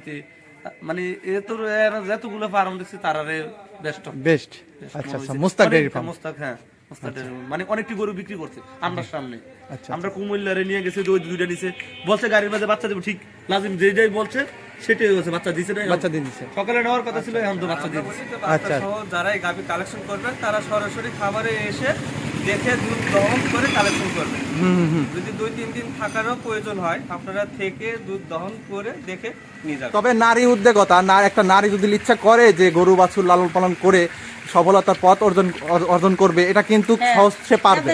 শুনতে মানে এ তো যতগুলো ফার্ম দেখছি তারারে বেস্ট বেস্ট। আচ্ছা আচ্ছা, মুস্তাক ডেইরি ফার্ম। মুস্তাক, হ্যাঁ মুস্তাক ডেইরি ফার্ম। মানে অনেকটি গরু বিক্রি করছে আমরা সামনে। আচ্ছা আমরা কুমিল্লারে নিয়ে গেছি, ওই দুইটা নিছে, বলছে গাড়ির মাঝে বাচ্চা দেবো, ঠিক লাজিম যে যাই বলছে সেটাই হয়েছে, বাচ্চা দিছে না, বাচ্চা দিয়ে দিছে। সকালে নেওয়ার কথা ছিল, এখন তো বাচ্চা দিয়ে দিছে। আচ্ছা, যারা এই গাভী কালেকশন করবেন তারা সরাসরি খামারে এসে দেখে দুধ দহন করে কালেকশন করবেন। যদি 2-3 দিন থাকারও প্রয়োজন হয় আপনারা থেকে দুধ দহন করে দেখে নিয়ে যাবেন। তবে নারী উদ্যোগতা, একটা নারী যদি ইচ্ছা করে যে গরু বাছুর লালন পালন করে সফলতার পথ অর্জন করবে, এটা কিন্তু সহজ সে পারবে।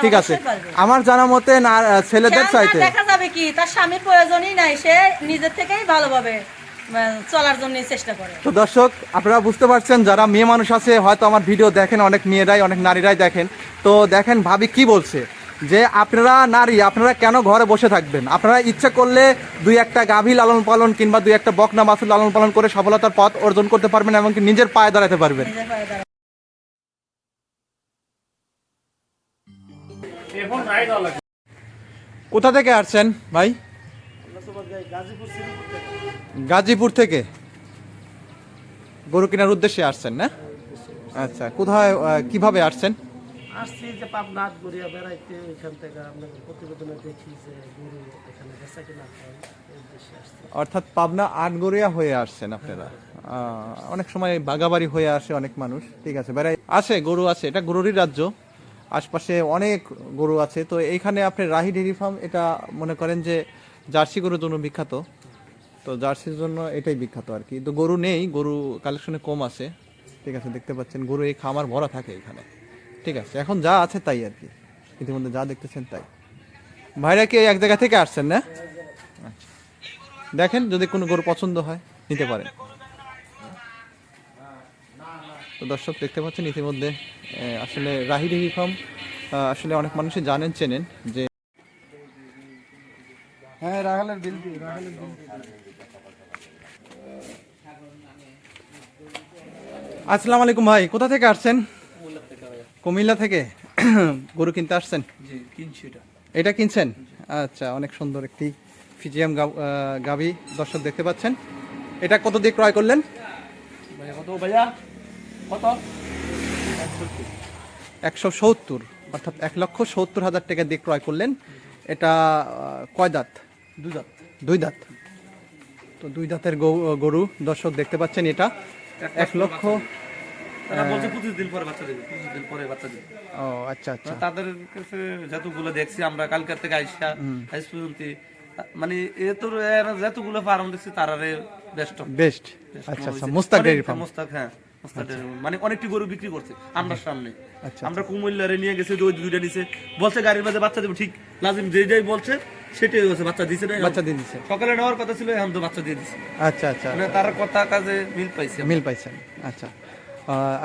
ঠিক আছে, আমার জানা মতে ছেলেদের চাইতে দেখা যাবে কি তার স্বামীর প্রয়োজনই নাই, সে নিজের থেকেই ভালোভাবে চলার জন্য চেষ্টা করে। তো দর্শক, আপনারা বুঝতে পারছেন, যারা মেয়ে মানুষ আছে হয়তো আমার ভিডিও দেখেন, অনেক মেয়েরাই অনেক নারীরাই দেখেন, তো দেখেন ভাবি কি বলছে, যে আপনারা নারী, আপনারা কেন ঘরে বসে থাকবেন? আপনারা ইচ্ছা করলে 2-1টা গাভী লালন পালন কিংবা 2-1টা বকনা বাছুর লালন পালন করে সফলতার পথ অর্জন করতে পারবেন এবং নিজের পায়ে দাঁড়াতে পারবেন। কোথা থেকে আসছেন ভাই? গাজীপুর থেকে গরু কেনার উদ্দেশ্যে আসছেন না? আচ্ছা, কোথায় কিভাবে আসছেন? আসছি যে পাবনা আটগড়িয়া বেড়াইতে, এখান থেকে আপনাদের প্রতিবেদনে দেখি যে গরু এখানে বেচা কিনা হয়, এই উদ্দেশ্যে আসছি। অর্থাৎ পাবনা আটগড়িয়া হয়ে আসছেন আপনারা। অনেক সময় বাগাবাড়ি হয়ে আসে অনেক মানুষ, ঠিক আছে, বেড়াই আসে, গরু আছে, এটা গরুরই রাজ্য, আশপাশে অনেক গরু আছে। তো এইখানে আপনার রাহি ডেইরি ফার্ম, এটা মনে করেন যে জার্সি গরুর জন্য বিখ্যাত, তো জার্সির জন্য এটাই বিখ্যাত আর কি। তো গরু নেই, গরু কালেকশনে কম আছে, ঠিক আছে, দেখতে পাচ্ছেন গরু এই খামার ভরা থাকে এখানে, ঠিক আছে। এখন যা আছে তাই আর কি, ইতিমধ্যে যা দেখতেছেন তাই। ভাইরা কি এক জায়গা থেকে আসছেন না? আচ্ছা, দেখেন যদি কোনো গরু পছন্দ হয় নিতে পারেন। তো দর্শক দেখতে পাচ্ছেন ইতিমধ্যে আসলে রাহি ডেইরি ফার্ম আসলে অনেক মানুষই জানেন, চেনেন যে হ্যাঁ, রাখালের বিল দিই। আসসালামু আলাইকুম ভাই, কোথা থেকে আসছেন? কুমিল্লা থেকে গরু কিনতে আসছেন? জি, কিনছি এটা। এটা কিনছেন? আচ্ছা, অনেক সুন্দর একটি ফিজিয়াম গাভী দর্শক দেখতে পাচ্ছেন। এটা কত দিয়ে ক্রয় করলেন? কত ভাইয়া? কত? 170, অর্থাৎ 1,70,000 টাকা দিয়ে ক্রয় করলেন। এটা কয় দাঁত? 2 দাঁত। 2 দাঁত। তো 2 দাঁতের গরু দর্শক দেখতে পাচ্ছেন। এটা 1 লক্ষ, তারা বলছে 25 দিন পরে বাচ্চা দেবে, 25 দিন পরে বাচ্চা দেবে। ও আচ্ছা আচ্ছা। তাদের কাছে যতগুলো দেখছি আমরা কালকার থেকে আইসা আজ পর্যন্ত, মানে এ তো যতগুলো ফার্ম দেখছি তারারে বেস্ট। আচ্ছা আচ্ছা, মুস্তাক ডেইরি ফার্ম। মুস্তাক, হ্যাঁ মুস্তাক ডেইরি ফার্ম। মানে অনেকটি গরু বিক্রি করছে আমরা সামনে। আচ্ছা, আমরা কুমিল্লারে নিয়ে গেছি, ওই দুইটা নিছে, বলছে গাড়ির মাঝে বাচ্চা দেবো, ঠিক লাজিম যে যাই বলছে সেটাই হয়েছে, বাচ্চা দিছে না, বাচ্চা দিয়ে দিছে। সকালে নেওয়ার কথা ছিল, এখন তো বাচ্চা দিয়ে দিছে। আচ্ছা আচ্ছা, মানে তার কথা কাজে মিল পাইছেন। আচ্ছা,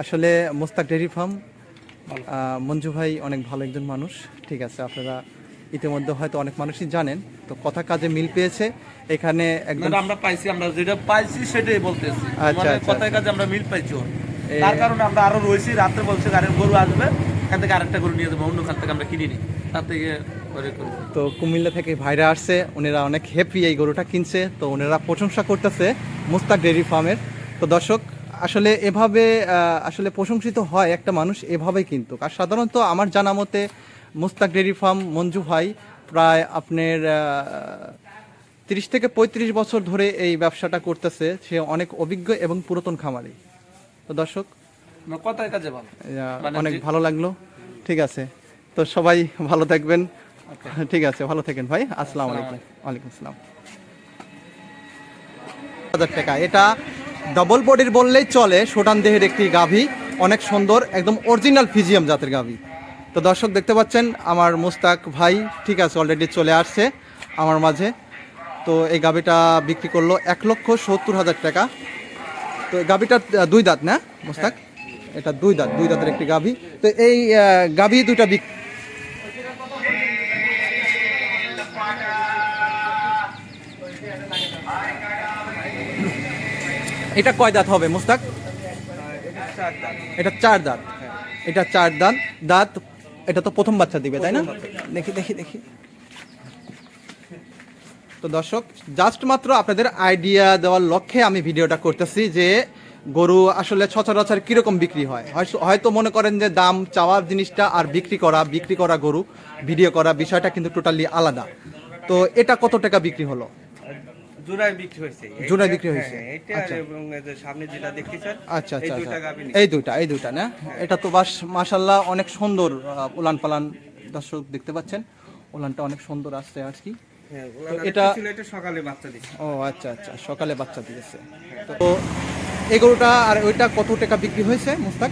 আসলে মুস্তাক ডেইরি ফার্ম, মঞ্জু ভাই অনেক ভালো একজন মানুষ, ঠিক আছে, আপনারা ইতিমধ্যে হয়তো অনেক মানুষই জানেন। তো কথা কাজে মিল পেয়েছে এখানে একদম আমরা পাইছি, আমরা যেটা পাইছি সেটাই বলতেছি, আচ্ছা, মানে আচ্ছা, কথায় কাজে আমরা মিল পাইছি। তার কারণে আমরা আরো রয়েছি, রাতে বলছে গাড়ির গরু আসবে, এখান থেকে আরেকটা গরু নিয়ে যাবো, অন্য খান থেকে আমরা কিনিনি, তার থেকে তো কুমিল্লা থেকে ভাইরা আসছে, ওনারা অনেক হ্যাপি, এই গরুটা কিনছে, তো ওনারা প্রশংসা করতেছে মুস্তাক ডেইরি ফার্মের। তো দর্শক, আসলে এভাবে আসলে প্রশংসিত হয় একটা মানুষ এভাবেই কিন্তু। আর সাধারণত আমার জানা মতে মুস্তাক ডেইরি ফার্ম মঞ্জু ভাই প্রায় আপনার 30 থেকে 35 বছর ধরে এই ব্যবসাটা করতেছে, সে অনেক অভিজ্ঞ এবং পুরাতন খামারি। তো দর্শক, কথায় কাজে ভালো, অনেক ভালো লাগলো, ঠিক আছে। তো সবাই ভালো থাকবেন, ঠিক আছে, ভালো থাকেন ভাই, আসসালামু আলাইকুম। ওয়ালাইকুম আসসালাম। 1000 টাকা, এটা ডবল বডির বললেই চলে, শোটান দেহের একটি গাভী, অনেক সুন্দর, একদম অরিজিনাল ফিজিয়াম জাতের গাভী। তো দর্শক দেখতে পাচ্ছেন আমার মুস্তাক ভাই, ঠিক আছে, অলরেডি চলে আসছে আমার মাঝে। তো এই গাভীটা বিক্রি করলো 1,70,000 টাকা। তো গাভীটা 2 দাঁত না মুস্তাক? এটা 2 দাঁত, 2 দাঁতের একটি গাভী। তো এই গাভী দুইটা এটা কয় দাঁত হবে মুস্তাক? এটা 4 দাঁত। এটা 4 দাঁত। এটা তো প্রথম বাচ্চা দিবে, তাই না? দেখি দেখি দেখি, তো দর্শক জাস্ট মাত্র আপনাদের আইডিয়া দেওয়ার লক্ষ্যে আমি ভিডিওটা করতেছি যে গরু আসলে সচরাচর কিরকম বিক্রি হয় হয়তো মনে করেন যে দাম চাওয়ার জিনিসটা আর বিক্রি করা গরু ভিডিও করা বিষয়টা কিন্তু টোটালি আলাদা। তো এটা কত টাকা বিক্রি হলো? জোড়ায় বিক্রি হয়েছে। জোড়ায় বিক্রি হয়েছে, এইটা আর এবং এই যে সামনে যেটা দেখতেছেন আচ্ছা এই আচ্ছা দুইটা আচ্ছা, গাভী এই দুইটা না? এটা তো বাস মাশাল্লাহ অনেক সুন্দর উলান পালান, দর্শক দেখতে পাচ্ছেন উলানটা অনেক সুন্দর আসছে আর কি। হ্যাঁ, এটা এটা সকালে বাচ্চা দিচ্ছে। ও আচ্ছা আচ্ছা, সকালে বাচ্চা দিয়েছে। তো এই গরুটা আর ওইটা কত টাকা বিক্রি হয়েছে মুস্তাক?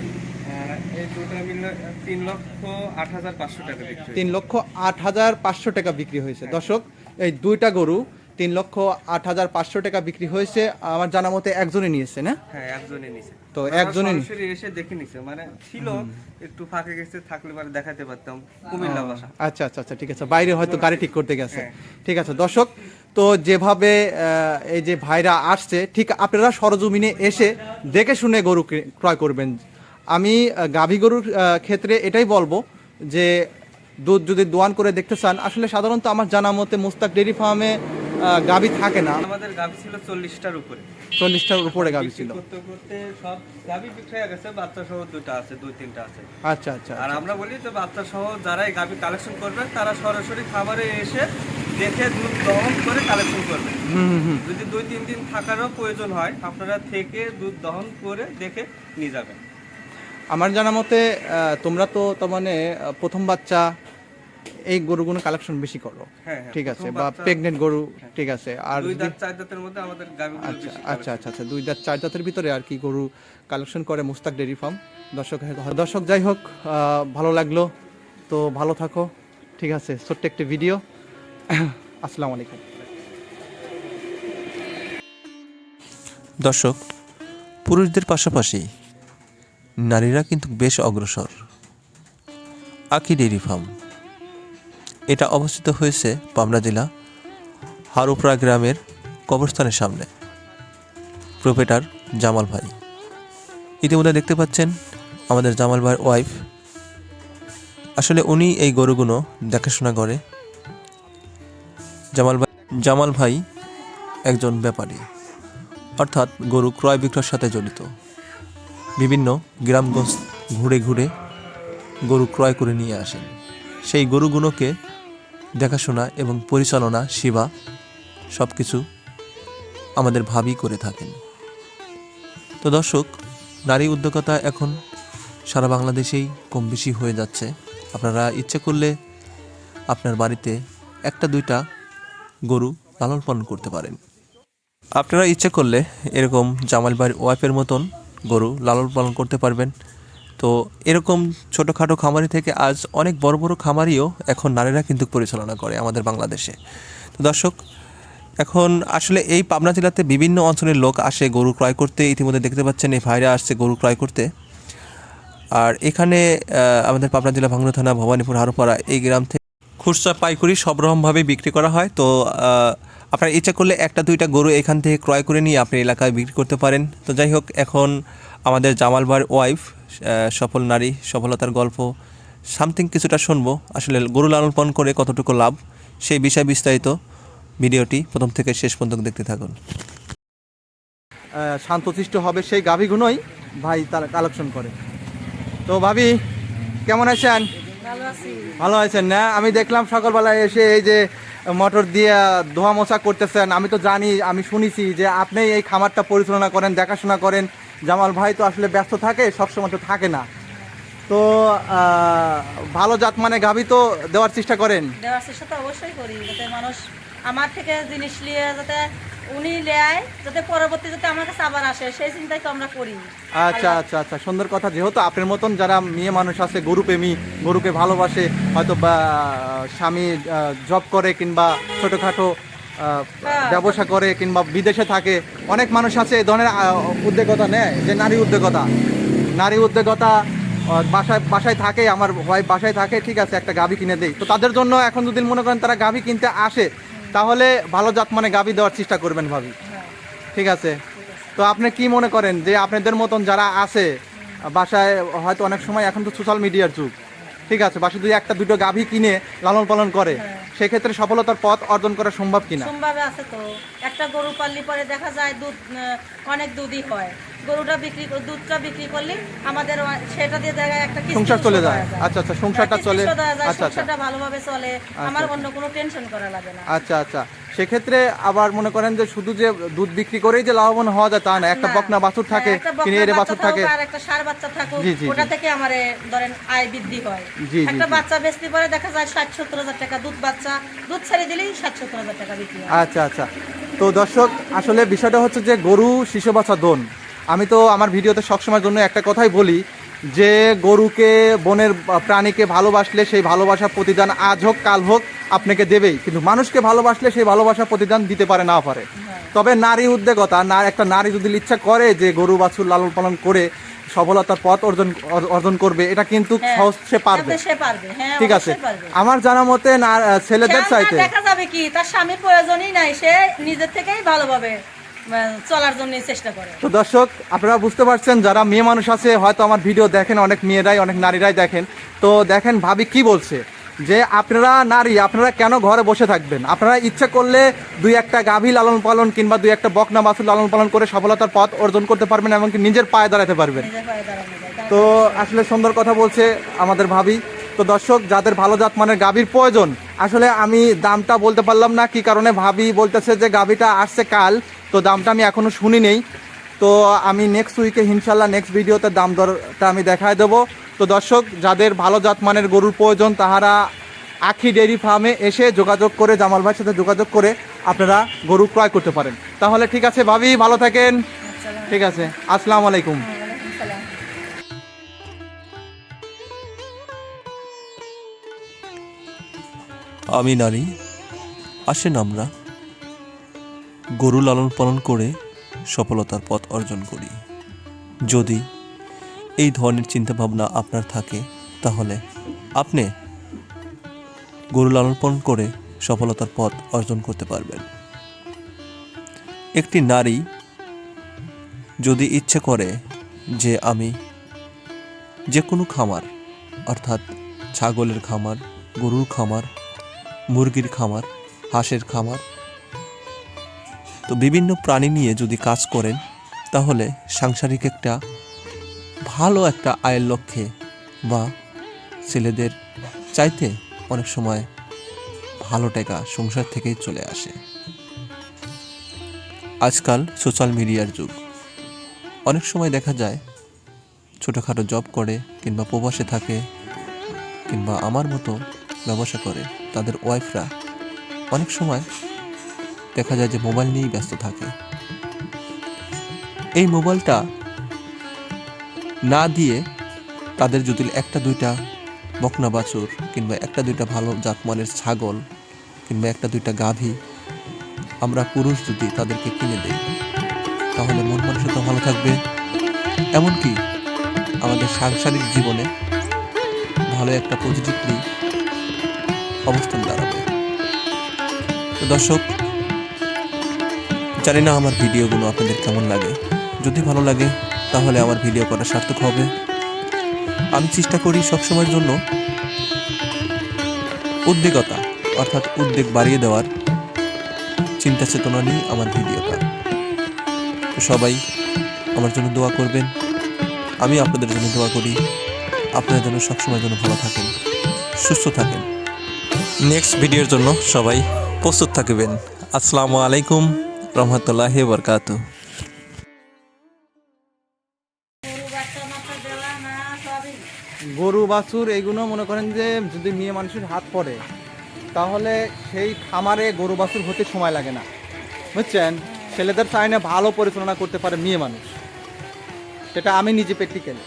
এই দুটো মিলে 3,08,500 টাকা বিক্রি। 3,08,500 টাকা বিক্রি হয়েছে। দর্শক এই দুইটা গরু 3,08,500 টাকা বিক্রি হয়েছে। আমার জানা মতে একজনই নিয়েছে না? হ্যাঁ, একজনই নিছে। তো একজনই সরাসরি এসে দেখে নিছে, মানে ছিল একটু ফাঁকে গেছে, থাকলে মানে দেখাতে পারতাম। কুমিল্লা বাসা। আচ্ছা আচ্ছা আচ্ছা, ঠিক আছে, বাইরে হয়তো গাড়ি ঠিক করতে গেছে। ঠিক আছে দর্শক, তো যেভাবে এই যে ভাইরা আসছে ঠিক আপনারা সরজমিনে এসে দেখে শুনে গরু ক্রয় করবেন। আমি গাভী গরুর ক্ষেত্রে এটাই বলবো যে দুধ যদি দোয়ান করে দেখতে চান, আসলে সাধারণত আমার জানা মতে মুস্তাক ডেইরি ফার্মে গাভী থাকে না। আমাদের গাভী ছিল 40টার উপরে। 40টার উপরে গাভী ছিল। করতে করতে সব গাভী বিক্রি হয়ে গেছে, বাচ্চা সহ দুটো আছে, দুই তিনটা আছে। আচ্ছা আচ্ছা, আর আমরা বলি যে বাচ্চা সহ যারাই গাভী কালেকশন করবেন তারা সরাসরি খামারে এসে দেখে দুধ দহন করে কালেকশন করবেন। যদি 2-3 দিন থাকারও প্রয়োজন হয় আপনারা থেকে দুধ দহন করে দেখে নিয়ে যাবেন। আমার জানা মতে তোমরা তো তার মানে প্রথম বাচ্চা এই গরুগুলো কালেকশন বেশি করো, হ্যাঁ, ঠিক আছে, প্রথম বা বাচ্চা- প্রেগনেন্ট গরু, ঠিক আছে। আর 2 দাঁত 4 দাঁতের মধ্যে আমাদের গাভীগুলো আচ্ছা বেশি আচ্ছা আচ্ছা আচ্ছা, 2 দাঁত 4 দাঁতের ভিতরে আর কি গরু কালেকশন করে মুস্তাক ডেইরি ফার্ম। দর্শক যাই হোক, ভালো লাগলো, তো ভালো থাকো, ঠিক আছে। ছোট্ট একটা ভিডিও। আসসালামু আলাইকুম। দর্শক, পুরুষদের পাশাপাশি নারীরা কিন্তু বেশ অগ্রসর। আকি ডেইরি ফার্ম এটা অবস্থিত হয়েছে পাবনা জেলা হারোপাড়া গ্রামের কবরস্থানের সামনে। প্রোপ্রাইটার জামাল ভাই। ইতিমধ্যে দেখতে পাচ্ছেন আমাদের জামাল ভাইয়ের ওয়াইফ। আসলে উনি এই গরুগুলো দেখাশোনা করে। জামাল ভাই একজন ব্যাপারী, অর্থাৎ গরু ক্রয় বিক্রয়ের সাথে জড়িত। বিভিন্ন গ্রামগঞ্জ ঘুরে ঘুরে গরু ক্রয় করে নিয়ে আসেন। সেই গরুগুলোকে দেখাশোনা এবং পরিচালনা সেবা সব কিছু আমাদের ভাবি করে থাকেন। তো দর্শক, নারী উদ্যোক্তা এখন সারা বাংলাদেশেই কম বেশি হয়ে যাচ্ছে। আপনারা ইচ্ছে করলে আপনার বাড়িতে 1-2টা গরু লালন পালন করতে পারেন। আপনারা ইচ্ছে করলে এরকম জামাল ভাইয়ের ওয়াইফের মতন গরু লালন পালন করতে পারবেন। তো এরকম ছোটোখাটো খামারি থেকে আজ অনেক বড় বড় খামারিও এখন নারীরা কিন্তু পরিচালনা করে আমাদের বাংলাদেশে। তো দর্শক, এখন আসলে এই পাবনা জেলাতে বিভিন্ন অঞ্চলের লোক আসে গরু ক্রয় করতে। ইতিমধ্যে দেখতে পাচ্ছেন এই ভাইরা আসছে গরু ক্রয় করতে। আর এখানে আমাদের পাবনা জেলা ভাঙ্গুড়া থানা ভবানীপুর হারোপাড়া এই গ্রাম থেকে খুচরা পাইকারি সব রকমভাবে বিক্রি করা হয়। তো আপনার ইচ্ছা করলে 1-2টা গরু এখান থেকে ক্রয় করে নিয়ে আপনি এলাকায় বিক্রি করতে পারেন। তো যাই হোক, এখন আমাদের জামাল ভাইয়ের ওয়াইফ সফল নারী সফলতার গল্প সামথিং কিছুটা শুনবো। আসলে গরু লালন পালন করে কতটুকু লাভ সেই বিষয় বিস্তারিত ভিডিওটি প্রথম থেকে শেষ পর্যন্ত দেখতে থাকুন। শান্তশিষ্ট হবে সেই গাভীগুলোই ভাই তারা কালেকশন করে। তো ভাবি কেমন আছেন? ভালো আছি। ভালো আছেন না? আমি দেখলাম সকালবেলায় এসে এই যে মোটর দিয়ে ধোয়া মোছা করতেছেন। আমি তো জানি, আমি শুনেছি যে আপনি এই খামারটা পরিচালনা করেন, দেখাশোনা করেন। জামাল ভাই তো আসলে ব্যস্ত থাকে, সবসময় তো থাকে না। তো ভালো জাত মানে গাভী তো দেওয়ার চেষ্টা করেন? দেওয়ার চেষ্টা তো অবশ্যই করি, যাতে মানুষ আমার থেকে জিনিস নিয়ে যাতে উনি নেয়, যাতে পরবর্তী যাতে আমার কাছে আবার আসে, সেই চিন্তাই তো আমরা করি। আচ্ছা আচ্ছা আচ্ছা, সুন্দর কথা। যেহেতু আপনার মতন যারা মেয়ে মানুষ আছে, গরুপ্রেমী, গরুকে ভালোবাসে, হয়তো বা স্বামী জব করে কিংবা ছোটোখাটো ব্যবসা করে কিংবা বিদেশে থাকে, অনেক মানুষ আছে এই ধরনের উদ্যোগতা নেয়, যে নারী উদ্যোগতা বাসায় থাকে। আমার ওয়াইফ বাসায় থাকে, ঠিক আছে, একটা গাভী কিনে দেই। তো তাদের জন্য এখন যদি মনে করেন তারা গাভী কিনতে আসে, তাহলে ভালো জাত মানে গাভী দেওয়ার চেষ্টা করবেন ভাবি, ঠিক আছে? তো আপনি কি মনে করেন যে আপনাদের মতন যারা আছে বাসায়, হয়তো অনেক সময় এখন তো সোশ্যাল মিডিয়ার যুগ, ঠিক আছে, বা শুধু একটা দুটো গাভী কিনে লালন পালন করে, সেক্ষেত্রে সফলতার পথ অর্জন করা সম্ভব কিনা? সম্ভব আছে তো। একটা গরু পাললি পরে দেখা যায় দুধ অনেক দুধই হয়, গরুটা দুধটা বিক্রি করলে আমাদের সেটা দিয়ে দেখা যায় একটা কিস্তি সংসার চলে শোধ যায়। হয়ে আচ্ছা আচ্ছা, সংসারটা চলে। কিস্তি শোধ হয়ে যায়, আচ্ছা আচ্ছা সংসারটা ভালোভাবে চলে, আমার অন্য কোনো টেনশন করা লাগে না। আচ্ছা আচ্ছা, সেক্ষেত্রে আবার মনে করেন যে শুধু যে দুধ বিক্রি করেই যে লাভবান হওয়া যায় তা না, একটা না। বকনা বাছুর থাকে, একটা বকনা কিনে এর বাচ্চা বাছুর থাকে, থাকুক আর একটা ষাঁড় বাচ্চা থাকুক, জি, জি, ওটা জি। থেকে আমার ধরেন আয় বৃদ্ধি হয়। জি, জি, একটা জি। বাচ্চা বেচতে পারে দেখা যায় 60-70 হাজার টাকা, দুধ ছেড়ে দিলেই 60-70 হাজার টাকা বিক্রি হয়। আচ্ছা আচ্ছা। তো দর্শক, আসলে বিষয়টা হচ্ছে যে গরু শিশু বাচ্চা দোন। আমি তো আমার ভিডিওতে সবসময়ের জন্য একটা কথাই বলি যে গরুকে, বনের প্রাণীকে ভালোবাসলে সেই ভালোবাসার প্রতিদান আজ হোক কাল হোক আপনাকে দেবেই, কিন্তু মানুষকে ভালোবাসলে সেই ভালোবাসার প্রতিদান দিতে পারে না পারে। তবে নারী উদ্যোগতা, একটা নারী যদি ইচ্ছা করে যে গরু বাছুর লালন পালন করে সফলতার পথ অর্জন করবে, এটা কিন্তু সহজ সে পারবে। সে পারবে, হ্যাঁ, ঠিক আছে, অবশ্যই পারবে। আমার জানা মতে ছেলেদের সে চাইতে দেখা যাবে কি তার স্বামীর প্রয়োজনই নাই, সে নিজের থেকেই ভালোভাবে চলার জন্য চেষ্টা করে। তো দর্শক, আপনারা বুঝতে পারছেন, যারা মেয়ে মানুষ আছে হয়তো আমার ভিডিও দেখেন, অনেক মেয়েরাই, অনেক নারীরাই দেখেন, তো দেখেন ভাবি কি বলছে যে আপনারা নারী, আপনারা কেন ঘরে বসে থাকবেন? আপনারা ইচ্ছা করলে দুই একটা গাভী লালন পালন কিংবা দুই একটা বকনা বাছুর লালন পালন করে সফলতার পথ অর্জন করতে পারবেন, এমনকি নিজের পায়ে দাঁড়াতে পারবেন। নিজের পায়ে দাঁড়ানো যায়। তো আসলে সুন্দর কথা বলছে আমাদের ভাবি। তো দর্শক, যাদের ভালো জাত মানের গাভীর প্রয়োজন, আসলে আমি দামটা বলতে পারলাম না, কি কারণে ভাবি বলতেছে যে গাভীটা আসছে কাল, তো দামটা আমি এখনো শুনি নেই। তো আমি নেক্সট উইকে ইনশাল্লাহ নেক্সট ভিডিওতে দাম দরটা আমি দেখায় দেবো। তো দর্শক, যাদের ভালো জাত মানের গরুর প্রয়োজন তাহারা আখি ডেইরি ফার্মে এসে যোগাযোগ করে, জামাল ভাইয়ের সাথে যোগাযোগ করে আপনারা গরু ক্রয় করতে পারেন। তাহলে ঠিক আছে ভাবি, ভালো থাকেন। ঠিক আছে, আসসালামু আলাইকুম। ওয়ালাইকুম সালাম। আমি নারী, আসেন আমরা গরু লালন পালন করে সফলতার পথ অর্জন করি। যদি এই ধরনের চিন্তাভাবনা আপনার থাকে তাহলে আপনি গরু লালন পালন করে সফলতার পথ অর্জন করতে পারবেন। একটি নারী যদি ইচ্ছে করে যে আমি যে কোনো খামার, অর্থাৎ ছাগলের খামার, গরুর খামার, মুরগির খামার, হাঁসের খামার, তো বিভিন্ন প্রাণী নিয়ে যদি কাজ করেন তাহলে সাংসারিক একটা ভালো একটা আয়ের লক্ষ্যে বা ছেলেদের চাইতে অনেক সময় ভালো টাকা সংসার থেকেই চলে আসে। আজকাল সোশ্যাল মিডিয়ার যুগ, অনেক সময় দেখা যায় ছোটোখাটো জব করে কিংবা প্রবাসে থাকে কিংবা আমার মতো ব্যবসা করে তাদের ওয়াইফরা অনেক সময় দেখা যায় যে মোবাইল নিয়েই ব্যস্ত থাকে। এই মোবাইলটা না দিয়ে তাদের যদি একটা দুইটা বকনা বাছুর কিংবা একটা দুইটা ভালো জাতমানের ছাগল কিংবা একটা দুইটা গাভী আমরা পুরুষ যদি তাদেরকে কিনে দেই তাহলে মন মানসিকতা ভালো থাকবে, এমনকি আমাদের সাংসারিক জীবনে ভালো একটা পজিটিভলি অবস্থান দাঁড়াবে। তো দর্শক, জানি না আমার ভিডিওগুলো আপনাদের কেমন লাগে। যদি ভালো লাগে তাহলে আমার ভিডিও করা সার্থক হবে। আমি চেষ্টা করি সবসময়ের জন্য উদ্বেগতা, অর্থাৎ উদ্বেগ বাড়িয়ে দেওয়ার চিন্তা চেতনা নিয়ে আমার ভিডিওটা। তো সবাই আমার জন্য দোয়া করবেন, আমি আপনাদের জন্য দোয়া করি। আপনারা যেন সবসময়ের জন্য ভালো থাকেন, সুস্থ থাকেন। নেক্সট ভিডিওর জন্য সবাই প্রস্তুত থাকবেন। আসসালামু আলাইকুম রহমতুল্লাহি বারাকাতুহু। গরু বাছুর এইগুলো মনে করেন যে যদি মেয়ে মানুষের হাত পড়ে তাহলে সেই খামারে গরু বাছুর হতে সময় লাগে না, বুঝছেন? ছেলেদের চাইনে ভালো পরিচালনা করতে পারে মেয়ে মানুষ, সেটা আমি নিজে প্র্যাকটিক্যাল।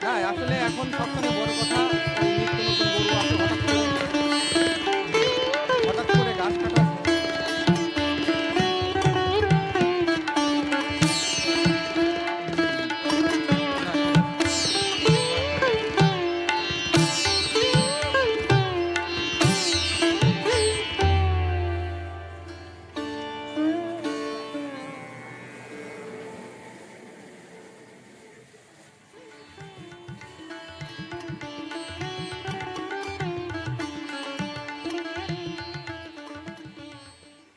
হ্যাঁ, আসলে এখন সবথেকে বড় কথা